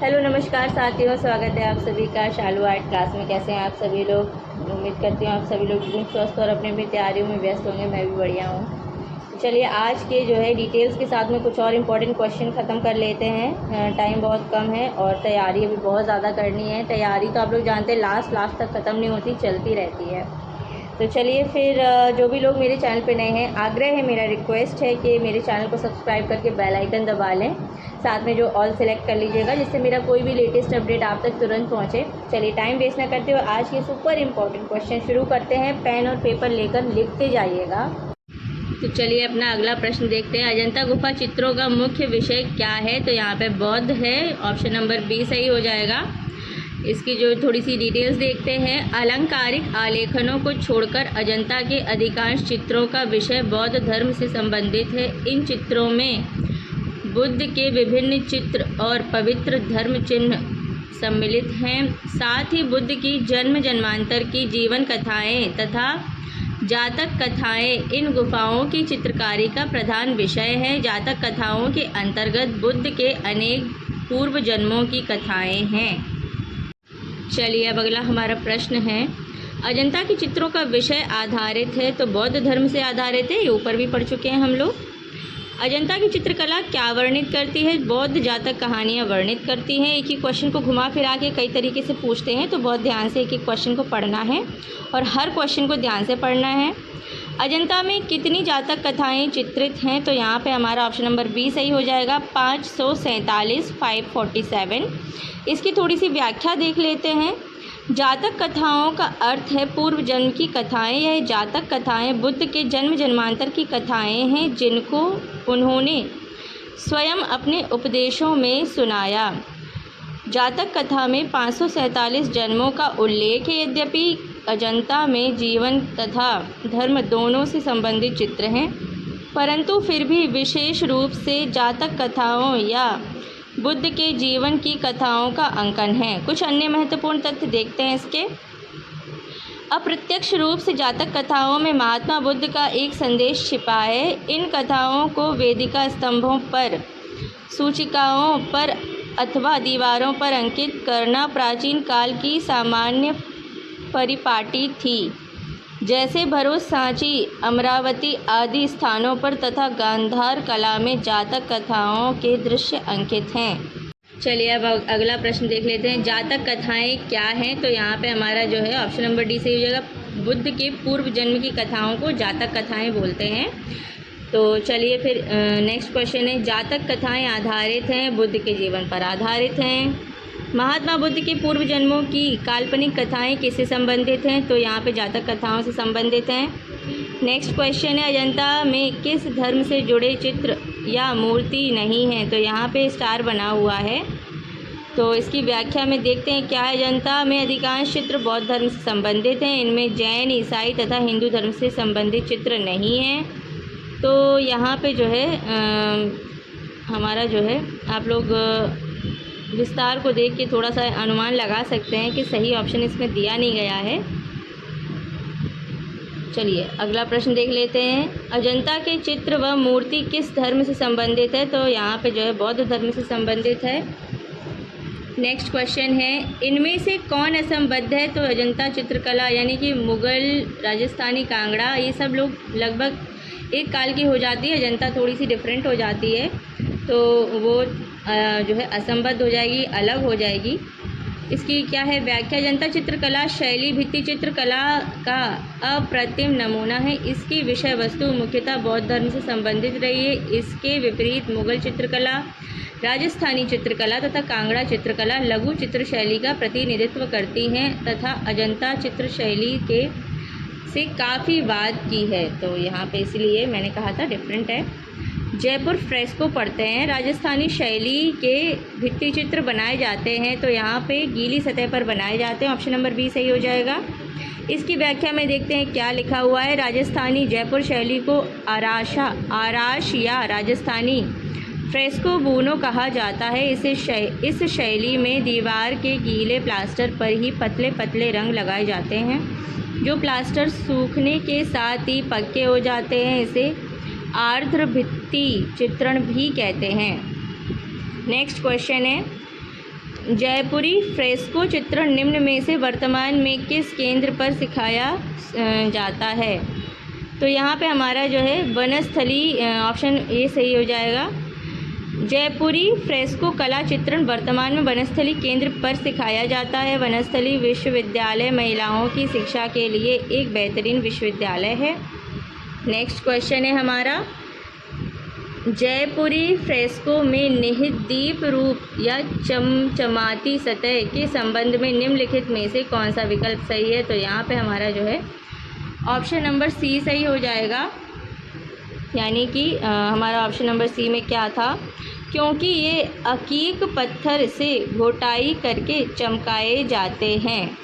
Hello नमस्कार साथियों, स्वागत है आप सभी का शालू आर्ट क्लास में। कैसे हैं आप सभी लोग? उम्मीद करती हूँ आप सभी लोग एकदम स्वस्थ और अपनी अपनी तैयारियों में व्यस्त होंगे। मैं भी बढ़िया हूँ। चलिए आज के जो है डिटेल्स के साथ में कुछ और इम्पोर्टेंट क्वेश्चन ख़त्म कर लेते हैं। टाइम बहुत कम है और तैयारी भी बहुत ज़्यादा करनी है। तैयारी तो आप लोग जानते हैं लास्ट तक ख़त्म नहीं होती, चलती रहती है। तो चलिए फिर जो भी लोग मेरे चैनल पे नए हैं, आग्रह है, मेरा रिक्वेस्ट है कि मेरे चैनल को सब्सक्राइब करके बेल आइकन दबा लें। साथ में जो ऑल सेलेक्ट कर लीजिएगा, जिससे मेरा कोई भी लेटेस्ट अपडेट आप तक तुरंत पहुंचे। चलिए टाइम वेस्ट ना करते हुए आज के सुपर इम्पोर्टेंट क्वेश्चन शुरू करते हैं। पेन और पेपर लेकर लिखते जाइएगा। तो चलिए अपना अगला प्रश्न देखते हैं। अजंता गुफा चित्रों का मुख्य विषय क्या है? तो यहाँ पे बौद्ध है, ऑप्शन नंबर बी सही हो जाएगा। इसकी जो थोड़ी सी डिटेल्स देखते हैं। अलंकारिक आलेखनों को छोड़कर अजंता के अधिकांश चित्रों का विषय बौद्ध धर्म से संबंधित है। इन चित्रों में बुद्ध के विभिन्न चित्र और पवित्र धर्म चिन्ह सम्मिलित हैं। साथ ही बुद्ध की जन्म जन्मांतर की जीवन कथाएं तथा जातक कथाएं इन गुफाओं की चित्रकारी का प्रधान विषय है। जातक कथाओं के अंतर्गत बुद्ध के अनेक पूर्व जन्मों की कथाएं हैं। चलिए अब अगला हमारा प्रश्न है। अजंता के चित्रों का विषय आधारित है, तो बौद्ध धर्म से आधारित है। ये ऊपर भी पढ़ चुके हैं हम लोग। अजंता की चित्रकला क्या वर्णित करती है? बौद्ध जातक कहानियाँ वर्णित करती हैं। एक ही क्वेश्चन को घुमा फिरा के कई तरीके से पूछते हैं, तो बहुत ध्यान से एक एक क्वेश्चन को पढ़ना है और हर क्वेश्चन को ध्यान से पढ़ना है। अजंता में कितनी जातक कथाएं चित्रित हैं? तो यहाँ पे हमारा ऑप्शन नंबर बी सही हो जाएगा, 547, 547। इसकी थोड़ी सी व्याख्या देख लेते हैं। जातक कथाओं का अर्थ है पूर्व जन्म की कथाएं। यह जातक कथाएं बुद्ध के जन्म जन्मांतर की कथाएं हैं, जिनको उन्होंने स्वयं अपने उपदेशों में सुनाया। जातक कथा में 547 जन्मों का उल्लेख है। यद्यपि अजंता में जीवन तथा धर्म दोनों से संबंधित चित्र हैं, परंतु फिर भी विशेष रूप से जातक कथाओं या बुद्ध के जीवन की कथाओं का अंकन है। कुछ अन्य महत्वपूर्ण तथ्य देखते हैं इसके। अप्रत्यक्ष रूप से जातक कथाओं में महात्मा बुद्ध का एक संदेश छिपा है। इन कथाओं को वेदिका स्तंभों पर, सूचिकाओं पर अथवा दीवारों पर अंकित करना प्राचीन काल की सामान्य परिपाटी थी। जैसे भरूच, सांची, अमरावती आदि स्थानों पर तथा गांधार कला में जातक कथाओं के दृश्य अंकित हैं। चलिए अब अगला प्रश्न देख लेते हैं। जातक कथाएं क्या हैं? तो यहाँ पे हमारा जो है ऑप्शन नंबर डी सही हो जाएगा। बुद्ध के पूर्व जन्म की कथाओं को जातक कथाएं बोलते हैं। तो चलिए फिर नेक्स्ट क्वेश्चन है। जातक कथाएं आधारित हैं, बुद्ध के जीवन पर आधारित हैं। महात्मा बुद्ध के पूर्व जन्मों की काल्पनिक कथाएं किससे संबंधित हैं? तो यहाँ पे जातक कथाओं से संबंधित हैं। नेक्स्ट क्वेश्चन है। अजंता में किस धर्म से जुड़े चित्र या मूर्ति नहीं है? तो यहाँ पे स्टार बना हुआ है, तो इसकी व्याख्या में देखते हैं क्या है। अजंता में अधिकांश चित्र बौद्ध धर्म से संबंधित हैं। इनमें जैन, ईसाई तथा हिंदू धर्म से संबंधित चित्र नहीं हैं। तो यहाँ पे जो है हमारा जो है आप लोग विस्तार को देख के थोड़ा सा अनुमान लगा सकते हैं कि सही ऑप्शन इसमें दिया नहीं गया है। चलिए अगला प्रश्न देख लेते हैं। अजंता के चित्र व मूर्ति किस धर्म से संबंधित है? तो यहाँ पे जो है बौद्ध धर्म से संबंधित है। नेक्स्ट क्वेश्चन है। इनमें से कौन असंबद्ध है? तो अजंता चित्रकला यानी कि मुग़ल, राजस्थानी, कांगड़ा, ये सब लोग लगभग एक काल की हो जाती है। अजंता थोड़ी सी डिफरेंट हो जाती है, तो वो जो है असंबद्ध हो जाएगी, अलग हो जाएगी। इसकी क्या है व्याख्या। अजंता चित्रकला शैली भित्ति चित्रकला का अप्रतिम नमूना है। इसकी विषय वस्तु मुख्यतः बौद्ध धर्म से संबंधित रही है। इसके विपरीत मुग़ल चित्रकला, राजस्थानी चित्रकला तथा कांगड़ा चित्रकला लघु चित्र शैली का प्रतिनिधित्व करती हैं तथा अजंता चित्र शैली के से काफ़ी वाद की है। तो यहाँ पे इसलिए मैंने कहा था डिफरेंट है। जयपुर फ्रेस्को पढ़ते हैं। राजस्थानी शैली के भित्ति चित्र बनाए जाते हैं, तो यहाँ पे गीली सतह पर बनाए जाते हैं। ऑप्शन नंबर बी सही हो जाएगा। इसकी व्याख्या में देखते हैं क्या लिखा हुआ है। राजस्थानी जयपुर शैली को आराश या राजस्थानी फ्रेस्को बूनो कहा जाता है। इस शैली में दीवार के गीले प्लास्टर पर ही पतले पतले रंग लगाए जाते हैं, जो प्लास्टर सूखने के साथ ही पक्के हो जाते हैं। इसे आर्द्र भित्ति चित्रण भी कहते हैं। नेक्स्ट क्वेश्चन है, जयपुरी फ्रेस्को चित्रण निम्न में से वर्तमान में किस केंद्र पर सिखाया जाता है? तो यहाँ पे हमारा जो है वनस्थली, ऑप्शन ए सही हो जाएगा। जयपुरी फ्रेस्को कला चित्रण वर्तमान में वनस्थली केंद्र पर सिखाया जाता है। वनस्थली विश्वविद्यालय महिलाओं की शिक्षा के लिए एक बेहतरीन विश्वविद्यालय है। नेक्स्ट क्वेश्चन है हमारा, जयपुरी फ्रेस्को में निहित दीप रूप या चमचमाती सतह के संबंध में निम्नलिखित में से कौन सा विकल्प सही है? तो यहाँ पे हमारा जो है ऑप्शन नंबर सी सही हो जाएगा। यानी कि हमारा ऑप्शन नंबर सी में क्या था, क्योंकि ये अकीक पत्थर से घोटाई करके चमकाए जाते हैं,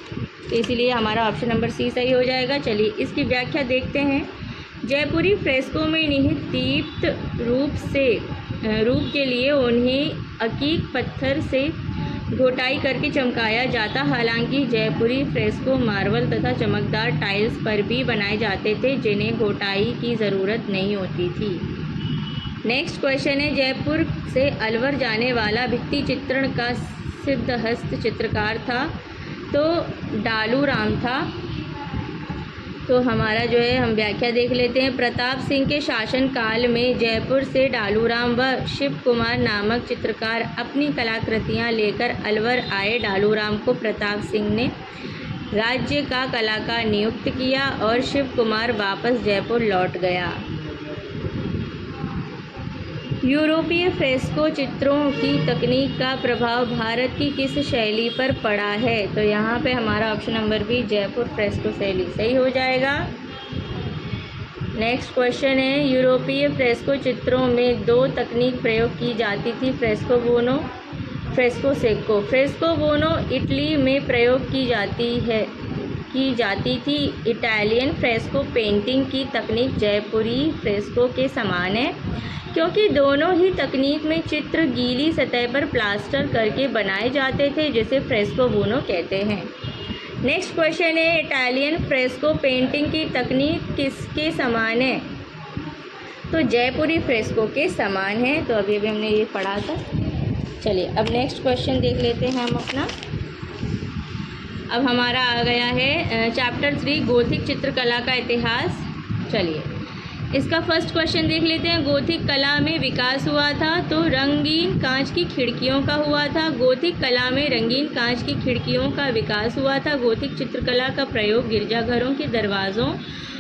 तो इसीलिए हमारा ऑप्शन नंबर सी सही हो जाएगा। चलिए इसकी व्याख्या देखते हैं। जयपुरी फ्रेस्को में निहित दीप्त रूप के लिए उन्हें अकीक पत्थर से घोटाई करके चमकाया जाता। हालांकि जयपुरी फ्रेस्को मार्बल तथा चमकदार टाइल्स पर भी बनाए जाते थे, जिन्हें घोटाई की ज़रूरत नहीं होती थी। नेक्स्ट क्वेश्चन है, जयपुर से अलवर जाने वाला भित्ति चित्रण का सिद्धहस्त चित्रकार था? तो डालू राम था। तो हमारा जो है हम व्याख्या देख लेते हैं। प्रताप सिंह के शासन काल में जयपुर से डालूराम व शिव कुमार नामक चित्रकार अपनी कलाकृतियां लेकर अलवर आए। डालूराम को प्रताप सिंह ने राज्य का कलाकार नियुक्त किया और शिव कुमार वापस जयपुर लौट गया। यूरोपीय फ्रेस्को चित्रों की तकनीक का प्रभाव भारत की किस शैली पर पड़ा है? तो यहाँ पे हमारा option number B Jaipur fresco शैली सही हो जाएगा। नेक्स्ट क्वेश्चन है, यूरोपीय फ्रेस्को चित्रों में दो तकनीक प्रयोग की जाती थी, फ्रेस्को बोनो, फ्रेस्को सेक्को। फ्रेस्को बोनो इटली में प्रयोग की जाती थी। इटालियन फ्रेस्को पेंटिंग की तकनीक जयपुरी फ्रेस्को के समान है, क्योंकि दोनों ही तकनीक में चित्र गीली सतह पर प्लास्टर करके बनाए जाते थे, जिसे फ्रेस्को बोनो कहते हैं। नेक्स्ट क्वेश्चन है, इटालियन फ्रेस्को पेंटिंग की तकनीक किसके समान है? तो जयपुरी फ्रेस्को के समान है। तो अभी हमने ये पढ़ा था। चलिए अब नेक्स्ट क्वेश्चन देख लेते हैं हम अपना। अब हमारा आ गया है चैप्टर 3 गोथिक चित्रकला का इतिहास। चलिए इसका फर्स्ट क्वेश्चन देख लेते हैं। गोथिक कला में विकास हुआ था? तो रंगीन कांच की खिड़कियों का हुआ था। गोथिक कला में रंगीन कांच की खिड़कियों का विकास हुआ था। गोथिक चित्रकला का प्रयोग गिरजाघरों के दरवाज़ों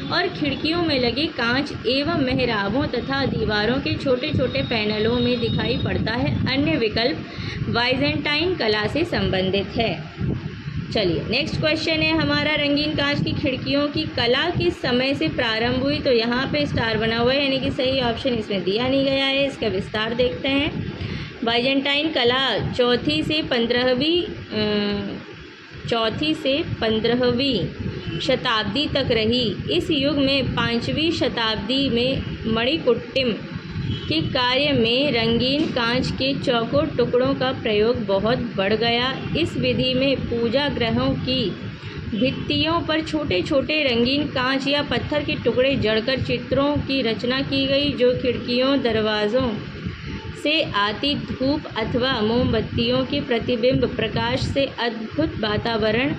और खिड़कियों में लगे कांच एवं मेहराबों तथा दीवारों के छोटे छोटे पैनलों में दिखाई पड़ता है। अन्य विकल्प बाइजेंटाइन कला से संबंधित है। चलिए नेक्स्ट क्वेश्चन है हमारा, रंगीन कांच की खिड़कियों की कला किस समय से प्रारंभ हुई? तो यहाँ पे स्टार बना हुआ है, यानी कि सही ऑप्शन इसमें दिया नहीं गया है। इसका विस्तार देखते हैं। बाइजेंटाइन कला चौथी से 15वीं शताब्दी तक रही। इस युग में 5वीं शताब्दी में मणिकुट्टिम के कार्य में रंगीन कांच के चौकोर टुकड़ों का प्रयोग बहुत बढ़ गया। इस विधि में पूजा गृहों की भित्तियों पर छोटे छोटे रंगीन कांच या पत्थर के टुकड़े जड़कर चित्रों की रचना की गई, जो खिड़कियों दरवाज़ों से आती धूप अथवा मोमबत्तियों के प्रतिबिंब प्रकाश से अद्भुत वातावरण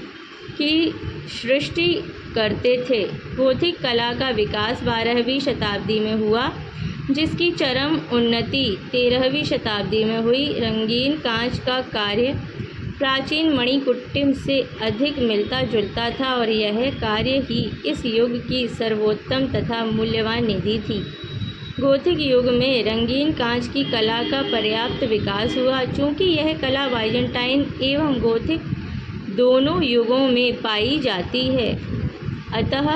की सृष्टि करते थे। गोथिक कला का विकास 12वीं शताब्दी में हुआ, जिसकी चरम उन्नति 13वीं शताब्दी में हुई। रंगीन कांच का कार्य प्राचीन मणिकुट्टिम से अधिक मिलता जुलता था और यह कार्य ही इस युग की सर्वोत्तम तथा मूल्यवान निधि थी। गोथिक युग में रंगीन कांच की कला का पर्याप्त विकास हुआ। चूँकि यह कला बाइजेंटाइन एवं गोथिक दोनों युगों में पाई जाती है, अतः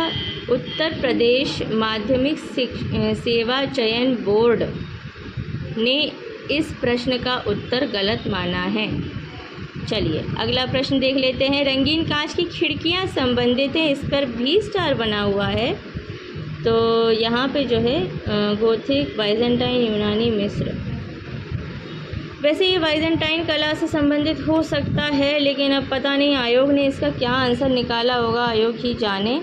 उत्तर प्रदेश माध्यमिक सेवा चयन बोर्ड ने इस प्रश्न का उत्तर गलत माना है। चलिए अगला प्रश्न देख लेते हैं। रंगीन कांच की खिड़कियां संबंधित हैं, इस पर भी स्टार बना हुआ है। तो यहाँ पे जो है गोथिक, बाइजेंटाइन, यूनानी, मिस्र। वैसे ये बाइजेंटाइन कला से संबंधित हो सकता है, लेकिन अब पता नहीं आयोग ने इसका क्या आंसर निकाला होगा, आयोग ही जाने।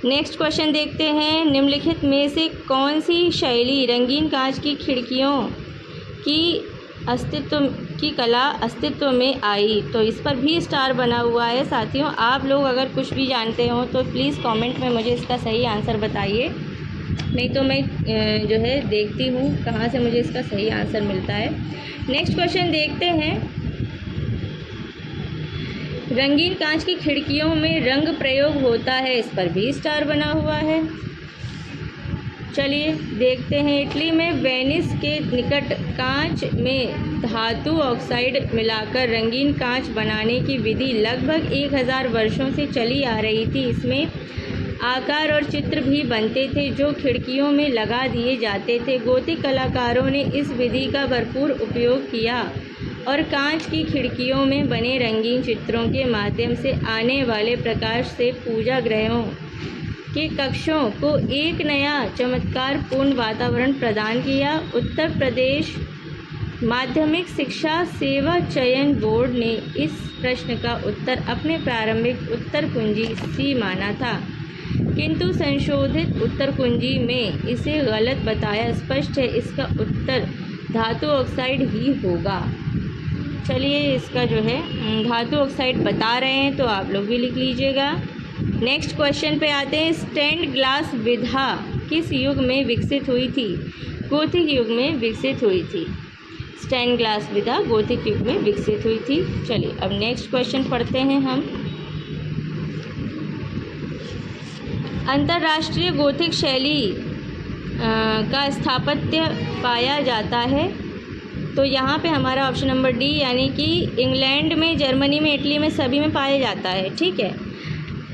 नेक्स्ट क्वेश्चन देखते हैं। निम्नलिखित में से कौन सी शैली रंगीन कांच की खिड़कियों की अस्तित्व में आई। तो इस पर भी स्टार बना हुआ है। साथियों, आप लोग अगर कुछ भी जानते हो तो प्लीज़ कमेंट में मुझे इसका सही आंसर बताइए, नहीं तो मैं जो है देखती हूँ कहाँ से मुझे इसका सही आंसर मिलता है। नेक्स्ट क्वेश्चन देखते हैं। रंगीन कांच की खिड़कियों में रंग प्रयोग होता है, इस पर भी स्टार बना हुआ है। चलिए देखते हैं। इटली में वेनिस के निकट कांच में धातु ऑक्साइड मिलाकर रंगीन कांच बनाने की विधि लगभग 1000 वर्षों से चली आ रही थी। इसमें आकार और चित्र भी बनते थे जो खिड़कियों में लगा दिए जाते थे। गोथिक कलाकारों ने इस विधि का भरपूर उपयोग किया और कांच की खिड़कियों में बने रंगीन चित्रों के माध्यम से आने वाले प्रकाश से पूजा गृहों के कक्षों को एक नया चमत्कारपूर्ण वातावरण प्रदान किया। उत्तर प्रदेश माध्यमिक शिक्षा सेवा चयन बोर्ड ने इस प्रश्न का उत्तर अपने प्रारंभिक उत्तर कुंजी सी माना था, किंतु संशोधित उत्तर कुंजी में इसे गलत बताया। स्पष्ट है इसका उत्तर धातु ऑक्साइड ही होगा। चलिए, इसका जो है धातु ऑक्साइड बता रहे हैं तो आप लोग भी लिख लीजिएगा। नेक्स्ट क्वेश्चन पे आते हैं। स्टेन्ड ग्लास विधा किस युग में विकसित हुई थी? गोथिक युग में विकसित हुई थी। स्टेन्ड ग्लास विधा गोथिक युग में विकसित हुई थी। चलिए अब नेक्स्ट क्वेश्चन पढ़ते हैं हम। अंतर्राष्ट्रीय गोथिक शैली का स्थापत्य पाया जाता है, तो यहाँ पे हमारा ऑप्शन नंबर डी, यानी कि इंग्लैंड में, जर्मनी में, इटली में, सभी में पाया जाता है। ठीक है,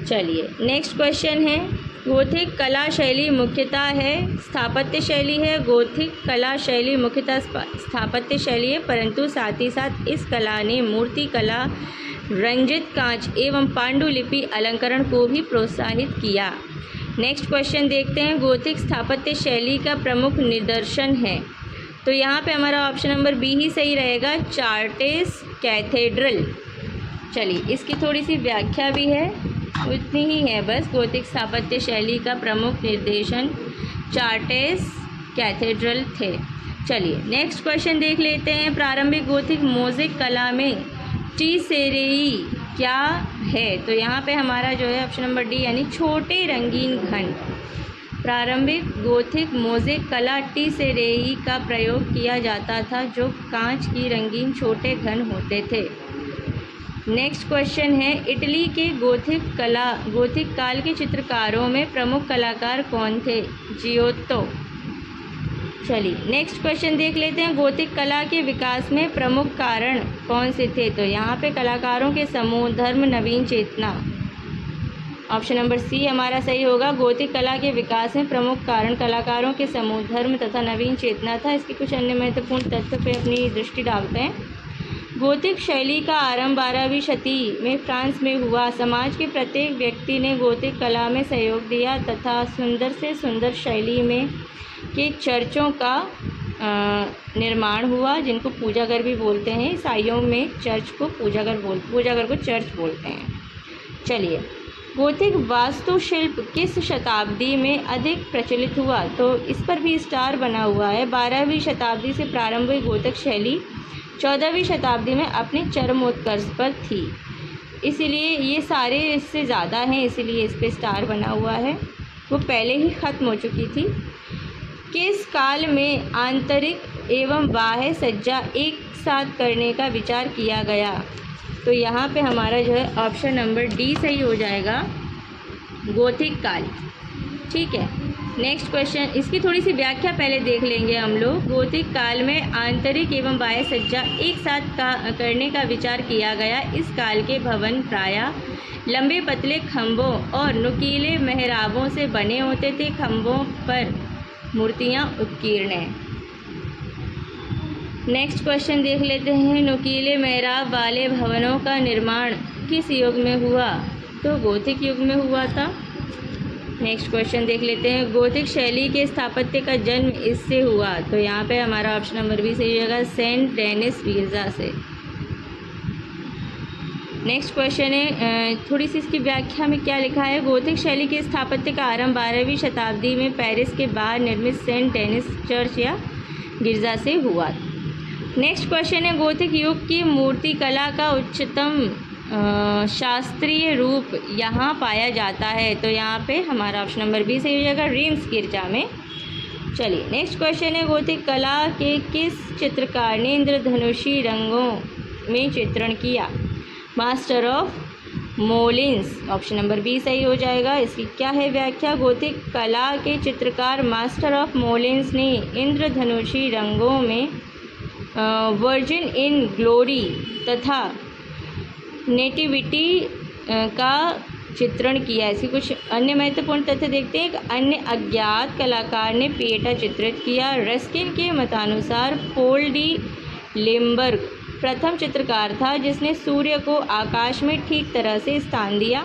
चलिए नेक्स्ट क्वेश्चन है। गोथिक कला शैली मुख्यतः है स्थापत्य शैली है। गोथिक कला शैली मुख्यतः स्थापत्य शैली है, परंतु साथ ही साथ इस कला ने मूर्ति कला, रंजित कांच एवं पांडुलिपि अलंकरण को भी प्रोत्साहित किया। नेक्स्ट क्वेश्चन देखते हैं। गोथिक स्थापत्य शैली का प्रमुख निदर्शन है, तो यहाँ पे हमारा ऑप्शन नंबर बी ही सही रहेगा, चार्टेस कैथेड्रल। चलिए, इसकी थोड़ी सी व्याख्या भी है, उतनी ही है बस। गोथिक स्थापत्य शैली का प्रमुख निर्देशन चार्टेस कैथेड्रल थे। चलिए नेक्स्ट क्वेश्चन देख लेते हैं। प्रारंभिक गोथिक मोज़ेक कला में टीसेरेई क्या है? तो यहाँ पे हमारा जो है ऑप्शन नंबर डी, यानी छोटे रंगीन घन। प्रारंभिक गोथिक मोज़ेक कला टीसेरेई का प्रयोग किया जाता था, जो कांच की रंगीन छोटे घन होते थे। नेक्स्ट क्वेश्चन है। इटली के गोथिक काल के चित्रकारों में प्रमुख कलाकार कौन थे? जियोत्तो। चलिए नेक्स्ट क्वेश्चन देख लेते हैं। गोथिक कला के विकास में प्रमुख कारण कौन से थे? तो यहाँ पे कलाकारों के समूह, धर्म, नवीन चेतना। ऑप्शन नंबर सी हमारा सही होगा। गोथिक कला के विकास में प्रमुख कारण कलाकारों के समूह, धर्म तथा नवीन चेतना था। इसके कुछ अन्य महत्वपूर्ण तथ्यों पर अपनी दृष्टि डालते हैं। गोथिक शैली का आरंभ 12वीं शती में फ्रांस में हुआ। समाज के प्रत्येक व्यक्ति ने गोथिक कला में सहयोग दिया तथा सुंदर से सुंदर शैली में के चर्चों का निर्माण हुआ, जिनको पूजाघर भी बोलते हैं। ईसाइयों में चर्च को पूजाघर को चर्च बोलते हैं। चलिए, गोथिक वास्तुशिल्प किस शताब्दी में अधिक प्रचलित हुआ? तो इस पर भी स्टार बना हुआ है। 12वीं शताब्दी से प्रारंभ हुई गोथिक शैली 14वीं शताब्दी में अपने चरमोत्कर्ष पर थी, इसीलिए ये सारे इससे ज़्यादा हैं, इसीलिए इस पर स्टार बना हुआ है। वो पहले ही ख़त्म हो चुकी थी। किस काल में आंतरिक एवं बाह्य सज्जा एक साथ करने का विचार किया गया? तो यहाँ पे हमारा जो है ऑप्शन नंबर डी सही हो जाएगा, गोथिक काल। ठीक है, नेक्स्ट क्वेश्चन। इसकी थोड़ी सी व्याख्या पहले देख लेंगे हम लोग। गोथिक काल में आंतरिक एवं बाह्य सज्जा एक साथ करने का विचार किया गया। इस काल के भवन प्रायः लंबे पतले खंभों और नुकीले मेहराबों से बने होते थे। खंभों पर मूर्तियाँ उत्कीर्ण। नेक्स्ट क्वेश्चन देख लेते हैं। नुकीले मेहराब वाले भवनों का निर्माण किस युग में हुआ? तो गोथिक युग में हुआ था। नेक्स्ट क्वेश्चन देख लेते हैं। गोथिक शैली के स्थापत्य का जन्म इससे हुआ, तो यहाँ पे हमारा ऑप्शन नंबर बी सही होगा, सेंट डेनिस गिरजा से। नेक्स्ट क्वेश्चन है, थोड़ी सी इसकी व्याख्या में क्या लिखा है। गोथिक शैली के स्थापत्य का आरंभ 12वीं शताब्दी में पेरिस के बाहर निर्मित सेंट डेनिस चर्च या गिरजा से हुआ। नेक्स्ट क्वेश्चन है, गोथिक युग की मूर्तिकला का उच्चतम शास्त्रीय रूप यहाँ पाया जाता है। तो यहाँ पे हमारा ऑप्शन नंबर बी सही हो जाएगा, रीम्स गिरजा में। चलिए नेक्स्ट क्वेश्चन है, गोथिक कला के किस चित्रकार ने इंद्रधनुषी रंगों में चित्रण किया? Master of Moulins, option number B सही हो जाएगा। इसकी क्या है व्याख्या? गोथिक कला के चित्रकार मास्टर ऑफ मोलिन्स ने इंद्रधनुषी रंगों में वर्जिन इन ग्लोरी तथा नेटिविटी का चित्रण किया। ऐसी कुछ अन्य महत्वपूर्ण तथ्य देखते हैं। एक अन्य अज्ञात कलाकार ने पिएटा चित्रित किया। रस्किन के मतानुसार पोल डी लिम्बर्ग प्रथम चित्रकार था जिसने सूर्य को आकाश में ठीक तरह से स्थान दिया।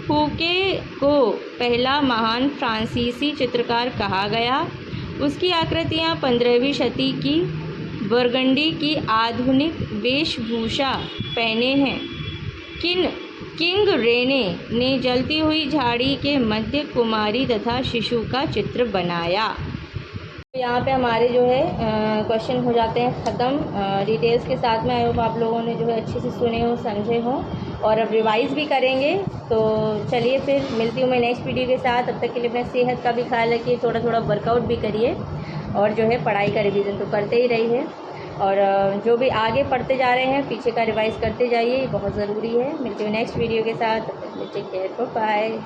फूके को पहला महान फ्रांसीसी चित्रकार कहा गया। उसकी आकृतियाँ 15वीं शती की बरगंडी की आधुनिक वेशभूषा पहने हैं। किंग रेने ने जलती हुई झाड़ी के मध्य कुमारी तथा शिशु का चित्र बनाया। तो यहाँ पे हमारे जो है क्वेश्चन हो जाते हैं ख़त्म डिटेल्स के साथ में। आई होप आप लोगों ने जो है अच्छे से सुने हो, समझे हो और अब रिवाइज़ भी करेंगे। तो चलिए फिर मिलती हूँ मैं नेक्स्ट वीडियो के साथ। तब तक के लिए अपने सेहत का भी ख्याल रखिए, थोड़ा थोड़ा वर्कआउट भी करिए और जो है पढ़ाई का रिवीजन तो करते ही रहिए। और जो भी आगे पढ़ते जा रहे हैं पीछे का रिवाइज़ करते जाइए, ये बहुत ज़रूरी है। मिलती हूँ नेक्स्ट वीडियो के साथ। Take care, bye.